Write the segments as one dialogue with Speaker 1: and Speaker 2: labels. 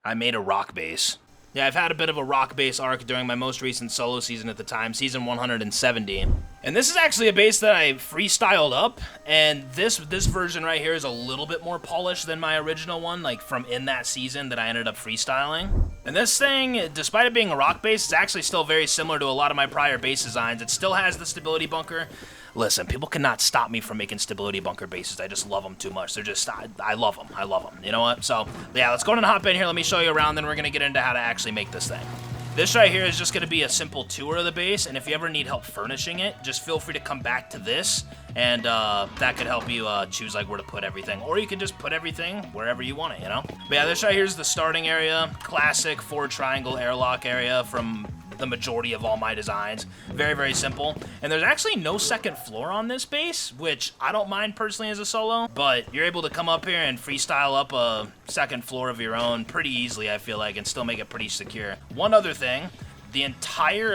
Speaker 1: I made a rock base. Yeah, I've had a bit of a rock base arc during my most recent solo season at the time, season 170. And this is actually a base that I freestyled up, and this version right here is a little bit more polished than my original one, like from in that season that I ended up freestyling. And this thing, despite it being a rock base, it's actually still very similar to a lot of my prior base designs. It still has the stability bunker. Listen, people cannot stop me from making stability bunker bases. I just love them too much. They're just, I love them. I love them. You know what? So, yeah, let's go ahead and hop in here. Let me show you around, then we're going to get into how to actually make this thing. This right here is just going to be a simple tour of the base, and if you ever need help furnishing it, just feel free to come back to this, and that could help you choose like where to put everything. Or you can just put everything wherever you want it, you know? But yeah, this right here is the starting area. Classic 4-triangle airlock area from the majority of all my designs. Very, very simple. And there's actually no second floor on this base, which I don't mind personally as a solo, but you're able to come up here and freestyle up a second floor of your own pretty easily, I feel like, and still make it pretty secure. One other thing, the entire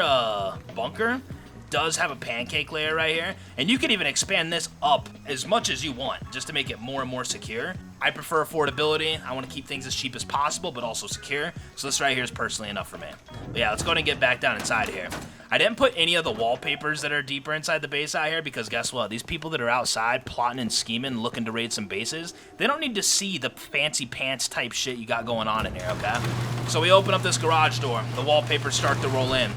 Speaker 1: bunker does have a pancake layer right here, and you can even expand this up as much as you want just to make it more and more secure. I prefer affordability. I want to keep things as cheap as possible, but also secure. So this right here is personally enough for me. But yeah, let's go ahead and get back down inside here. I didn't put any of the wallpapers that are deeper inside the base out here because guess what? These people that are outside plotting and scheming, looking to raid some bases, they don't need to see the fancy pants type shit you got going on in here, okay? So we open up this garage door. The wallpapers start to roll in.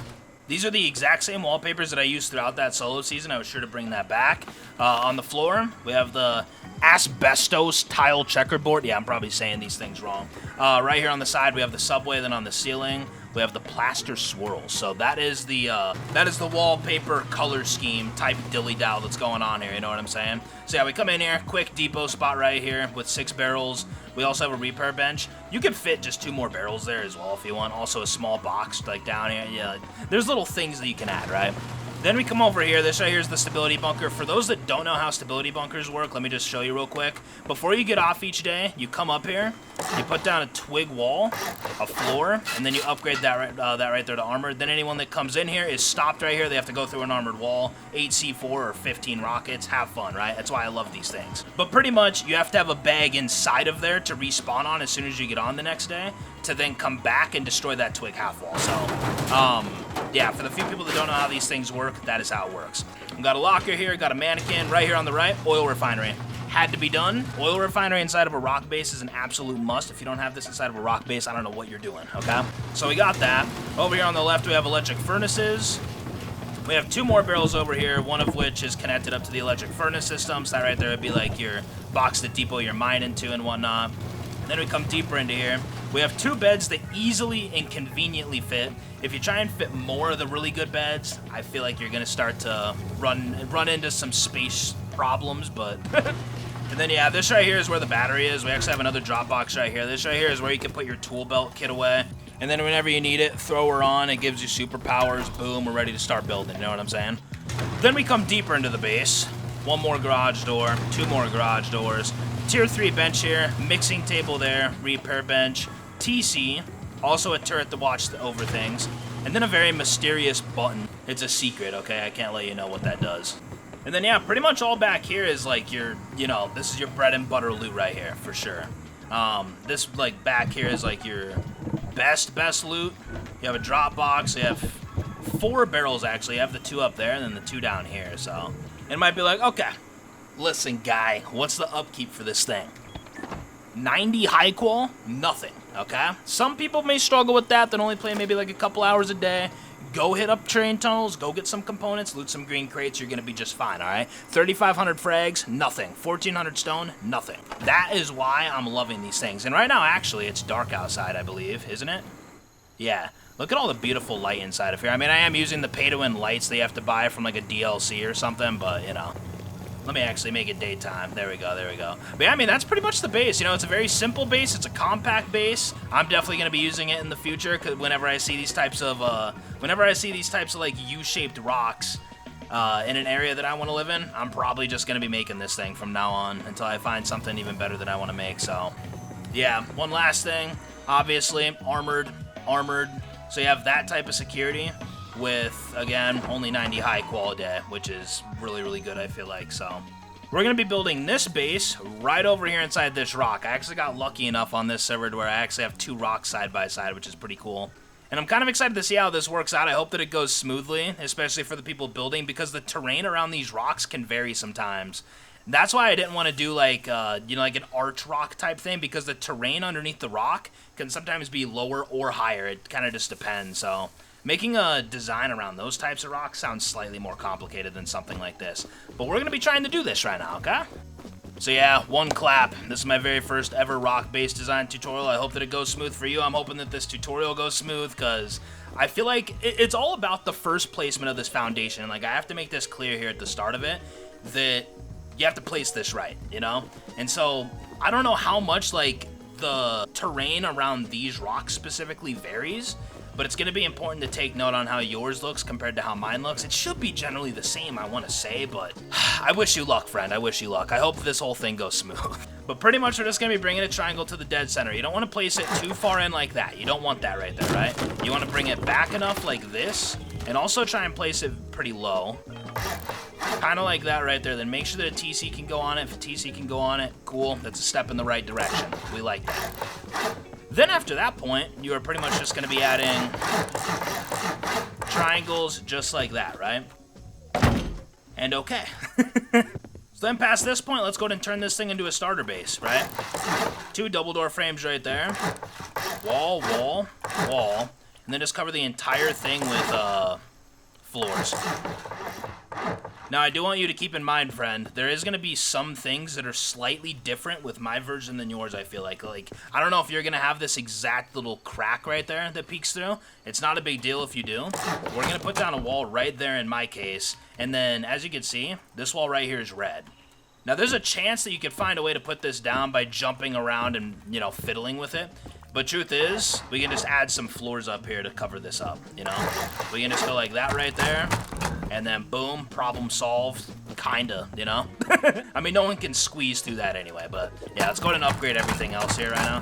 Speaker 1: These are the exact same wallpapers that I used throughout that solo season. I was sure to bring that back. On the floor, we have the asbestos tile checkerboard. Yeah, I'm probably saying these things wrong. Right here on the side, we have the subway. Then on the ceiling, we have the plaster swirls. So that is the wallpaper color scheme type dilly-dally that's going on here. You know what I'm saying? So yeah, we come in here, quick depot spot right here with 6 barrels. We also have a repair bench. You can fit just 2 more barrels there as well if you want. Also a small box like down here. Yeah, there's little things that you can add, right? Then we come over here. This right here is the stability bunker. For those that don't know how stability bunkers work, let me just show you real quick. Before you get off each day, you come up here, you put down a twig wall, a floor, and then you upgrade that right there to armored. Then anyone that comes in here is stopped right here. They have to go through an armored wall, 8 C4 or 15 rockets. Have fun, right? That's why I love these things. But pretty much, you have to have a bag inside of there to respawn on as soon as you get on the next day to then come back and destroy that twig half wall. So, yeah, for the few people that don't know how these things work, that is how it works. We've got a locker here, got a mannequin right here on the right, oil refinery. Had to be done. Oil refinery inside of a rock base is an absolute must. If you don't have this inside of a rock base, I don't know what you're doing, okay? So we got that. Over here on the left, we have electric furnaces. We have 2 more barrels over here, one of which is connected up to the electric furnace system. So that right there would be like your box to depot your mine into and whatnot. And then we come deeper into here. We have 2 beds that easily and conveniently fit. If you try and fit more of the really good beds, I feel like you're gonna start to run into some space problems, but... And then, yeah, this right here is where the battery is. We actually have another drop box right here. This right here is where you can put your tool belt kit away. And then whenever you need it, throw her on. It gives you superpowers. Boom, we're ready to start building. You know what I'm saying? Then we come deeper into the base. 1 more garage door, 2 more garage doors. Tier 3 bench here, mixing table there, repair bench, TC, also a turret to watch over things, and then a very mysterious button. It's a secret, okay? I can't let you know what that does. And then, yeah, pretty much all back here is like your, you know, this is your bread and butter loot right here, for sure. This, like, back here is like your best loot. You have a drop box, you have 4 barrels, actually. You have the 2 up there, and then the 2 down here, so. It might be like, okay, listen, guy, what's the upkeep for this thing? 90 high qual? Nothing, okay? Some people may struggle with that only play maybe like a couple hours a day. Go hit up train tunnels, go get some components, loot some green crates, you're gonna be just fine, alright? 3,500 frags, nothing. 1,400 stone, nothing. That is why I'm loving these things. And right now, actually, it's dark outside, I believe, isn't it? Yeah. Look at all the beautiful light inside of here. I mean, I am using the pay-to-win lights that you have to buy from like a DLC or something, but, you know. Let me actually make it daytime. There we go, there we go. But yeah, I mean, that's pretty much the base. You know, it's a very simple base. It's a compact base. I'm definitely going to be using it in the future because whenever I see these types of, like U-shaped rocks in an area that I want to live in, I'm probably just going to be making this thing from now on until I find something even better that I want to make. So, yeah, one last thing. Obviously, armored. So you have that type of security with, again, only 90 high quality, which is really, really good, I feel like. So, We're going to be building this base right over here inside this rock. I actually got lucky enough on this server to where I actually have 2 rocks side by side, which is pretty cool. And I'm kind of excited to see how this works out. I hope that it goes smoothly, especially for the people building, because the terrain around these rocks can vary sometimes. That's why I didn't want to do like, you know, like an arch rock type thing, because the terrain underneath the rock can sometimes be lower or higher. It kind of just depends, so... Making a design around those types of rocks sounds slightly more complicated than something like this. But we're going to be trying to do this right now, okay? So yeah, one clap. This is my very first ever rock-based design tutorial. I hope that it goes smooth for you. I'm hoping that this tutorial goes smooth, because I feel like it's all about the first placement of this foundation. Like, I have to make this clear here at the start of it, that you have to place this right, you know? And so, I don't know how much, like, the terrain around these rocks specifically varies, but it's going to be important to take note on how yours looks compared to how mine looks. It should be generally the same, I want to say, but I wish you luck, friend. I wish you luck. I hope this whole thing goes smooth. But pretty much we're just going to be bringing a triangle to the dead center. You don't want to place it too far in like that. You don't want that right there, right? You want to bring it back enough like this, and also try and place it pretty low. Kind of like that right there. Then make sure that a TC can go on it. If a TC can go on it, cool. That's a step in the right direction. We like that. Then after that point, you are pretty much just going to be adding triangles just like that, right? And okay. So then past this point, let's go ahead and turn this thing into a starter base, right? 2 double door frames right there. Wall, wall, wall. And then just cover the entire thing with floors. Now, I do want you to keep in mind, friend, there is going to be some things that are slightly different with my version than yours, I feel like. Like, I don't know if you're going to have this exact little crack right there that peeks through. It's not a big deal if you do. We're going to put down a wall right there in my case. And then, as you can see, this wall right here is red. Now, there's a chance that you could find a way to put this down by jumping around and, you know, fiddling with it. But truth is, we can just add some floors up here to cover this up, you know? We can just go like that right there. And then, boom, problem solved, kinda, you know? I mean, no one can squeeze through that anyway, but yeah, let's go ahead and upgrade everything else here right now.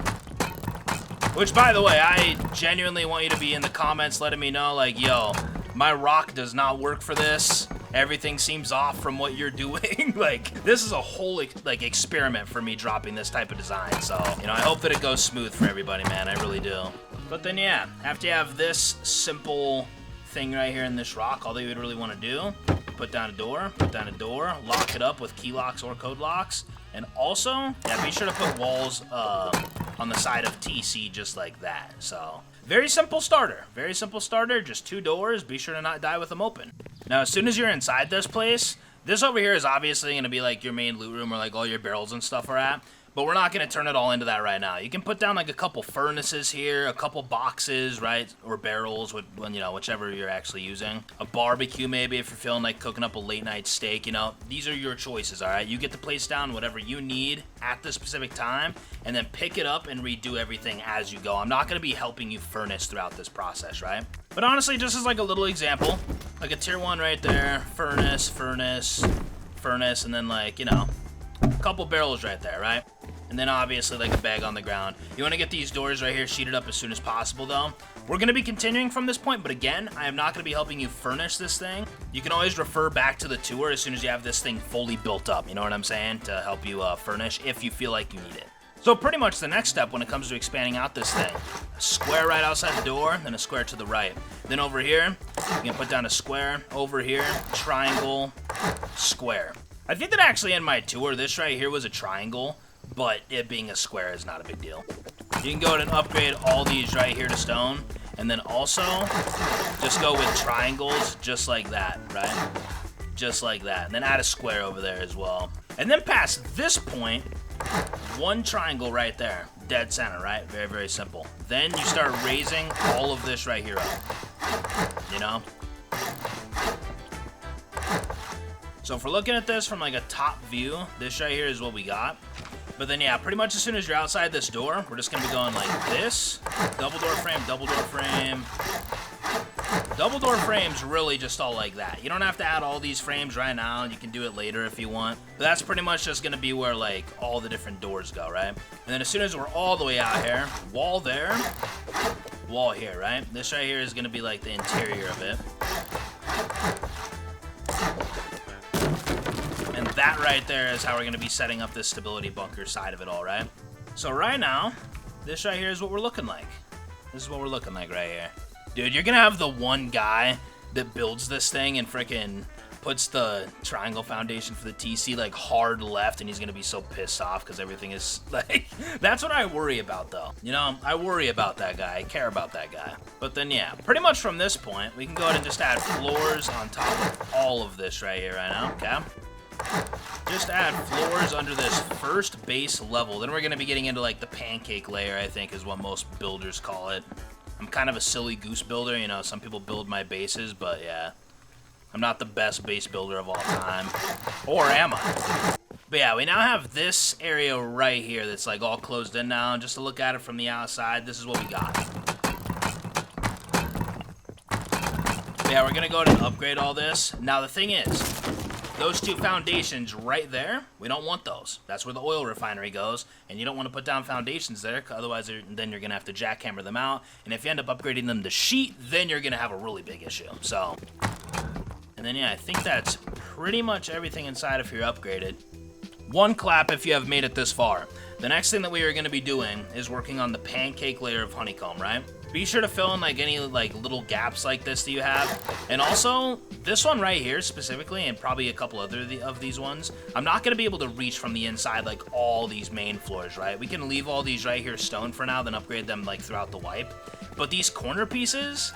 Speaker 1: Which, by the way, I genuinely want you to be in the comments letting me know, like, yo, my rock does not work for this. Everything seems off from what you're doing. Like, this is a whole, like, experiment for me dropping this type of design. So, you know, I hope that it goes smooth for everybody, man. I really do. But then, yeah, after you have this simple thing right here in this rock, all that you would really want to do, put down a door, lock it up with key locks or code locks, and also, yeah, be sure to put walls on the side of TC just like that. So, very simple starter, just 2 doors. Be sure to not die with them open. Now, as soon as you're inside this place, this over here is obviously going to be like your main loot room where like all your barrels and stuff are at. But we're not going to turn it all into that right now. You can put down like a couple furnaces here, a couple boxes, right? Or barrels, with, you know, whichever you're actually using. A barbecue maybe if you're feeling like cooking up a late night steak, you know. These are your choices, all right? You get to place down whatever you need at the specific time and then pick it up and redo everything as you go. I'm not going to be helping you furnace throughout this process, right? But honestly, just as like a little example, like a tier 1 right there, furnace, furnace, furnace, and then like, you know, a couple barrels right there, right? And then obviously like a bag on the ground. You want to get these doors right here sheeted up as soon as possible though. We're going to be continuing from this point, but again, I am not going to be helping you furnish this thing. You can always refer back to the tour as soon as you have this thing fully built up, you know what I'm saying? To help you furnish if you feel like you need it. So pretty much the next step when it comes to expanding out this thing, a square right outside the door, then a square to the right. Then over here, you can put down a square. Over here, triangle, square. I think that actually in my tour, this right here was a triangle, but it being a square is not a big deal. You can go ahead and upgrade all these right here to stone, and then also just go with triangles just like that, right? Just like that, and then add a square over there as well. And then past this point, 1 triangle right there, dead center, right? Very, very simple. Then you start raising all of this right here up, you know? So if we're looking at this from like a top view, this right here is what we got. But then yeah, pretty much as soon as you're outside this door, we're just gonna be going like this. Double door frame, double door frame. Double door frames really just all like that. You don't have to add all these frames right now. You can do it later if you want. But that's pretty much just gonna be where like all the different doors go, right? And then as soon as we're all the way out here, wall there, wall here, right? This right here is gonna be like the interior of it. And that right there is how we're going to be setting up this stability bunker side of it all, right? So right now, this right here is what we're looking like. This is what we're looking like right here. Dude, you're going to have the one guy that builds this thing and freaking puts the triangle foundation for the TC like hard left, and he's going to be so pissed off because everything is like... That's what I worry about, though. You know, I worry about that guy. I care about that guy. But then, yeah, pretty much from this point, we can go ahead and just add floors on top of all of this right here right now, okay? Just add floors under this first base level. Then we're going to be getting into like the pancake layer, I think is what most builders call it. I'm kind of a silly goose builder, you know, some people build my bases, but yeah. I'm not the best base builder of all time. Or am I? But yeah, we now have this area right here that's like all closed in now. Just to look at it from the outside, this is what we got. But yeah, we're going to go ahead and upgrade all this. Now the thing is, those two foundations right there, we don't want those. That's where the oil refinery goes, and you don't want to put down foundations there, otherwise then you're going to have to jackhammer them out, and if you end up upgrading them to sheet, then you're going to have a really big issue. So, and then yeah, I think that's pretty much everything inside of here upgraded. One clap if you have made it this far. The next thing that we are going to be doing is working on the pancake layer of honeycomb, right? Be sure to fill in like any like little gaps like this that you have. And also, this one right here specifically, and probably a couple other of these ones, I'm not going to be able to reach from the inside like all these main floors, right? We can leave all these right here stone for now, then upgrade them like throughout the wipe. But these corner pieces,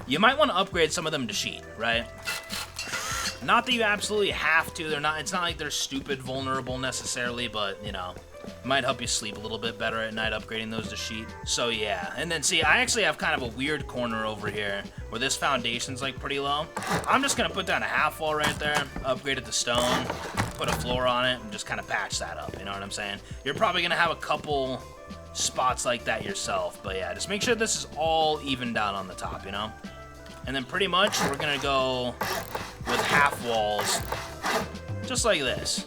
Speaker 1: you might want to upgrade some of them to sheet, right? Not that you absolutely have to. It's not like they're stupid vulnerable necessarily, but you know, it might help you sleep a little bit better at night upgrading those to sheet. So yeah, and then see, I actually have kind of a weird corner over here where this foundation's like pretty low. I'm just gonna put down a half wall right there, upgrade it to stone, put a floor on it, and just kind of patch that up, you know what I'm saying? You're probably gonna have a couple spots like that yourself, but yeah, just make sure this is all evened out on the top, you know? And then pretty much we're gonna go with half walls, just like this.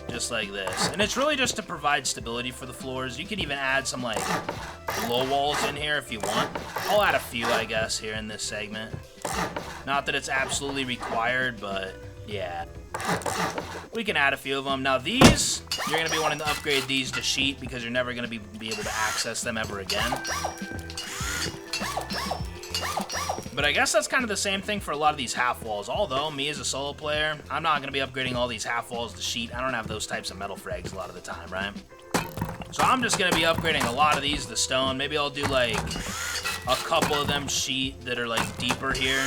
Speaker 1: Just like this. And it's really just to provide stability for the floors. You can even add some like low walls in here if you want. I'll add a few, I guess, here in this segment. Not that it's absolutely required, but yeah. We can add a few of them. Now these, you're going to be wanting to upgrade these to sheet because you're never going to be able to access them ever again. But I guess that's kind of the same thing for a lot of these half walls. Although, me as a solo player, I'm not going to be upgrading all these half walls to sheet. I don't have those types of metal frags a lot of the time, right? So I'm just going to be upgrading a lot of these to stone. Maybe I'll do like a couple of them sheet that are like deeper here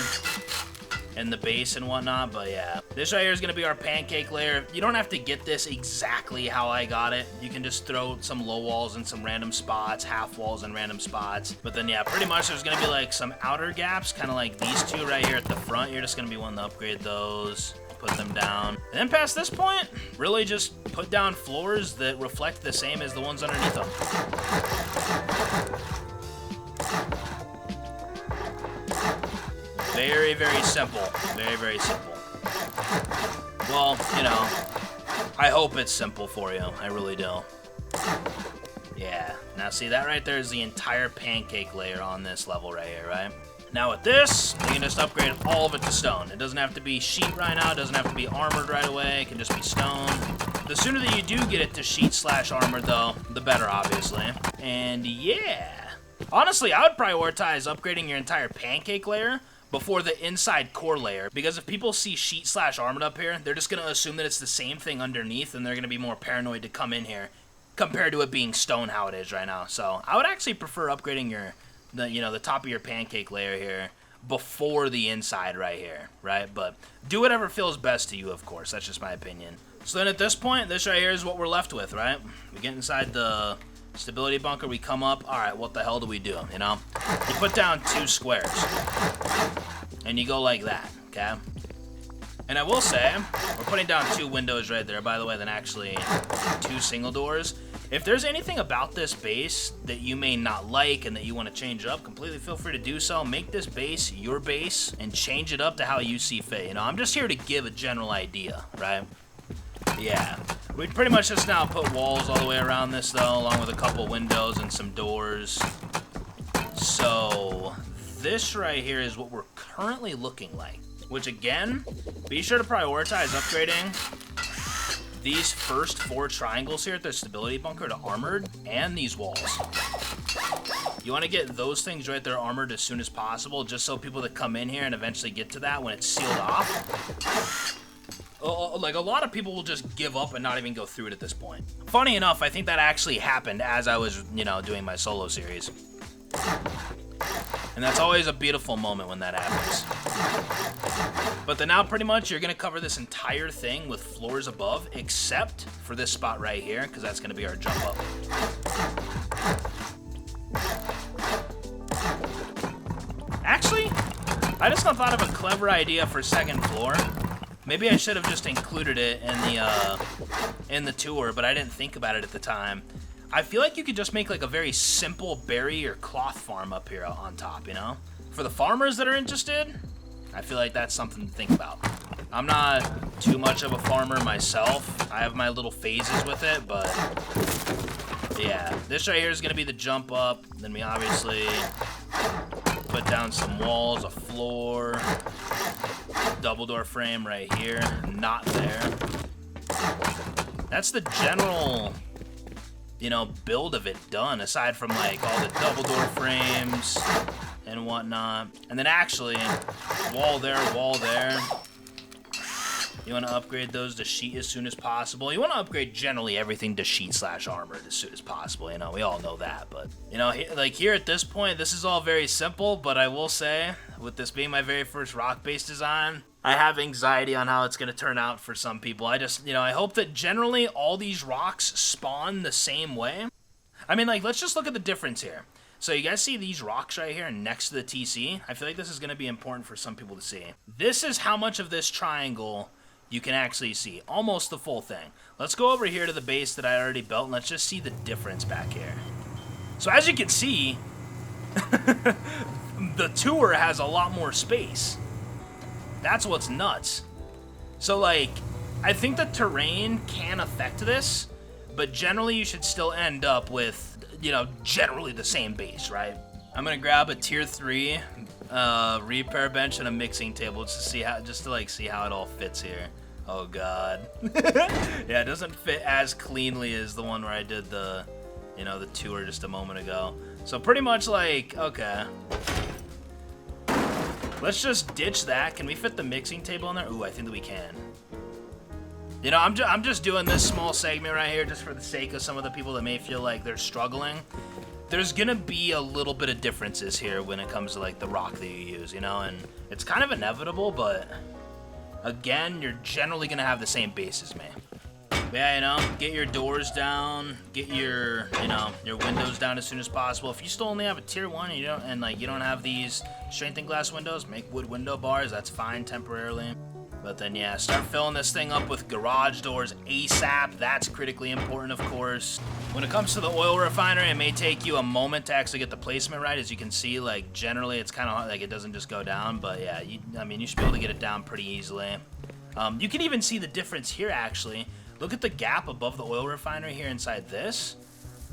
Speaker 1: in the base and whatnot, but yeah. This right here is going to be our pancake layer. You don't have to get this exactly how I got it. You can just throw some low walls in some random spots, half walls in random spots. But then yeah, pretty much there's going to be like some outer gaps, kind of like these two right here at the front. You're just going to be wanting to upgrade those, put them down. And then past this point, really just put down floors that reflect the same as the ones underneath them. Very, very simple. Very, very simple. Well, you know, I hope it's simple for you. I really do. Yeah. Now, see, that right there is the entire pancake layer on this level right here, right? Now, with this, you can just upgrade all of it to stone. It doesn't have to be sheet right now. It doesn't have to be armored right away. It can just be stone. The sooner that you do get it to sheet/armored, though, the better, obviously. And, yeah. Honestly, I would prioritize upgrading your entire pancake layer before the inside core layer, because if people see sheet/armored up here, they're just going to assume that it's the same thing underneath, and they're going to be more paranoid to come in here compared to it being stone how it is right now. So I would actually prefer upgrading the top of your pancake layer here before the inside right here, right? But do whatever feels best to you, of course. That's just my opinion. So then at this point, this right here is what we're left with, right? We get inside the stability bunker, we come up. All right, what the hell do we do, you know? You put down 2 squares, and you go like that, okay? And I will say, we're putting down 2 windows right there, by the way, then actually 2 single doors. If there's anything about this base that you may not like and that you want to change up, completely feel free to do so. Make this base your base and change it up to how you see fit. You know, I'm just here to give a general idea, right? Yeah. We pretty much just now put walls all the way around this, though, along with a couple windows and some doors. So this right here is what we're currently looking like. Which again, be sure to prioritize upgrading these first 4 triangles here at the stability bunker to armored, and these walls. You want to get those things right there armored as soon as possible, just so people that come in here and eventually get to that when it's sealed off. Like, a lot of people will just give up and not even go through it at this point. Funny enough, I think that actually happened as I was, you know, doing my solo series. And that's always a beautiful moment when that happens. But then now pretty much you're going to cover this entire thing with floors above, except for this spot right here, because that's going to be our jump up. Actually, I just thought of a clever idea for second floor. Maybe I should have just included it in the tour, but I didn't think about it at the time. I feel like you could just make like a very simple berry or cloth farm up here on top, you know? For the farmers that are interested, I feel like that's something to think about. I'm not too much of a farmer myself. I have my little phases with it, but yeah. This right here is gonna be the jump up. Then we obviously put down some walls, a floor, double door frame right here, not there. That's the general, you know, build of it done, aside from like all the double door frames and whatnot. And then actually, wall there, wall there. You want to upgrade those to sheet as soon as possible. You want to upgrade generally everything to sheet / armored as soon as possible. You know, we all know that. But, you know, like here at this point, this is all very simple. But I will say, with this being my very first rock-based design, I have anxiety on how it's going to turn out for some people. I just, you know, I hope that generally all these rocks spawn the same way. I mean, like, let's just look at the difference here. So you guys see these rocks right here next to the TC? I feel like this is going to be important for some people to see. This is how much of this triangle you can actually see. Almost the full thing. Let's go over here to the base that I already built, and let's just see the difference back here. So as you can see, the tour has a lot more space. That's what's nuts. So, like, I think the terrain can affect this, but generally you should still end up with, you know, generally the same base, right? I'm gonna grab a tier 3 repair bench and a mixing table just to see how it all fits here. Oh god. Yeah, it doesn't fit as cleanly as the one where I did the, you know, the tour just a moment ago. So pretty much like, okay. Let's just ditch that. Can we fit the mixing table in there? Ooh, I think that we can. You know, I'm just doing this small segment right here just for the sake of some of the people that may feel like they're struggling. There's gonna be a little bit of differences here when it comes to like the rock that you use, you know, and it's kind of inevitable, but again, you're generally gonna have the same base as me. But yeah, you know, get your doors down, get your, you know, your windows down as soon as possible. If you still only have a tier 1 and you don't have these strengthened glass windows, make wood window bars, that's fine temporarily. But then, yeah, start filling this thing up with garage doors ASAP. That's critically important, of course. When it comes to the oil refinery, it may take you a moment to actually get the placement right. As you can see, like, generally it's kind of like it doesn't just go down. But, yeah, I mean, you should be able to get it down pretty easily. You can even see the difference here, actually. Look at the gap above the oil refinery here inside this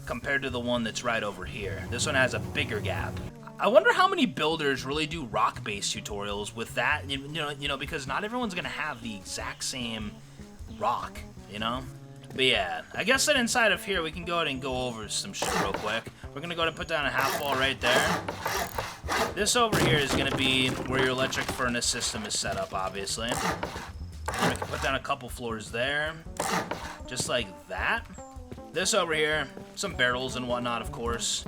Speaker 1: compared to the one that's right over here. This one has a bigger gap. I wonder how many builders really do rock-based tutorials with that, you know, because not everyone's gonna have the exact same rock, you know? But yeah, I guess that inside of here we can go ahead and go over some shit real quick. We're gonna go ahead and put down a half wall right there. This over here is gonna be where your electric furnace system is set up, obviously. And we can put down a couple floors there, just like that. This over here, some barrels and whatnot, of course.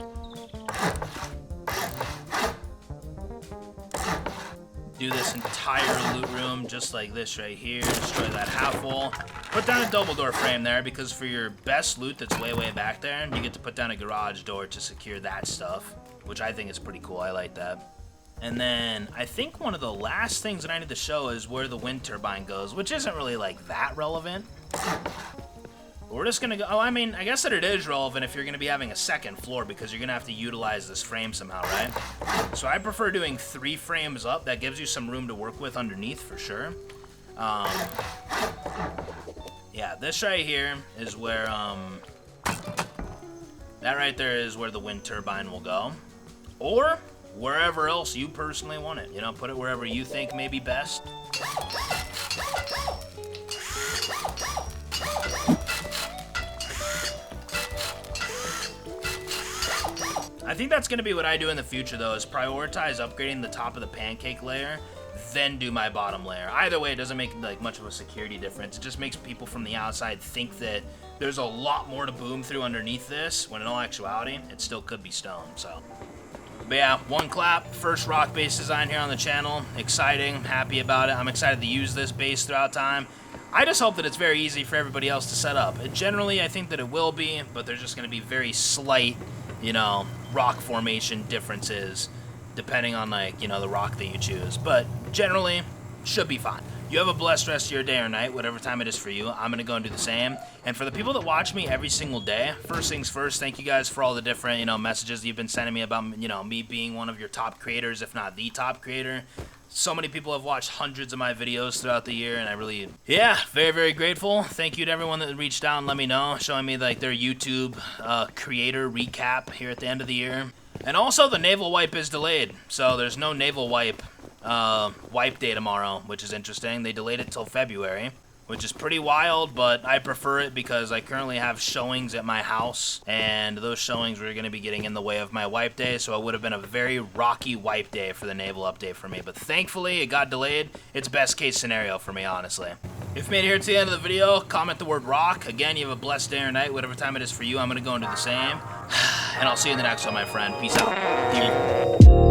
Speaker 1: Do this entire loot room just like this right here. Destroy that half wall. Put down a double door frame there because for your best loot that's way, way back there, you get to put down a garage door to secure that stuff, which I think is pretty cool. I like that. And then I think one of the last things that I need to show is where the wind turbine goes, which isn't really like that relevant. We're just gonna go, oh, I mean, I guess that it is relevant if you're gonna be having a second floor because you're gonna have to utilize this frame somehow, right? So I prefer doing 3 frames up. That gives you some room to work with underneath for sure. Yeah, this right here is where, that right there is where the wind turbine will go. Or wherever else you personally want it. You know, put it wherever you think may be best. I think that's going to be what I do in the future, though, is prioritize upgrading the top of the pancake layer, then do my bottom layer. Either way, it doesn't make like much of a security difference. It just makes people from the outside think that there's a lot more to boom through underneath this, when in all actuality, it still could be stone, so. But yeah, one clap, first rock base design here on the channel. Exciting, happy about it. I'm excited to use this base throughout time. I just hope that it's very easy for everybody else to set up. And generally, I think that it will be, but there's just going to be very slight, you know, rock formation differences depending on, like, you know, the rock that you choose. But generally, should be fine. You have a blessed rest of your day or night, whatever time it is for you. I'm going to go and do the same. And for the people that watch me every single day, first things first, thank you guys for all the different, you know, messages you've been sending me about, you know, me being one of your top creators, if not the top creator. So many people have watched hundreds of my videos throughout the year, and I really, yeah, very, very grateful. Thank you to everyone that reached out and let me know, showing me, like, their YouTube creator recap here at the end of the year. And also, the Naval wipe is delayed, so there's no Naval wipe day tomorrow, which is interesting. They delayed it till February, which is pretty wild, but I prefer it because I currently have showings at my house, and those showings were going to be getting in the way of my wipe day, so it would have been a very rocky wipe day for the Naval update for me. But thankfully, it got delayed. It's best case scenario for me, honestly. If you made it here to the end of the video, comment the word rock. Again, you have a blessed day or night, whatever time it is for you. I'm going to go and do the same. And I'll see you in the next one, my friend. Peace out.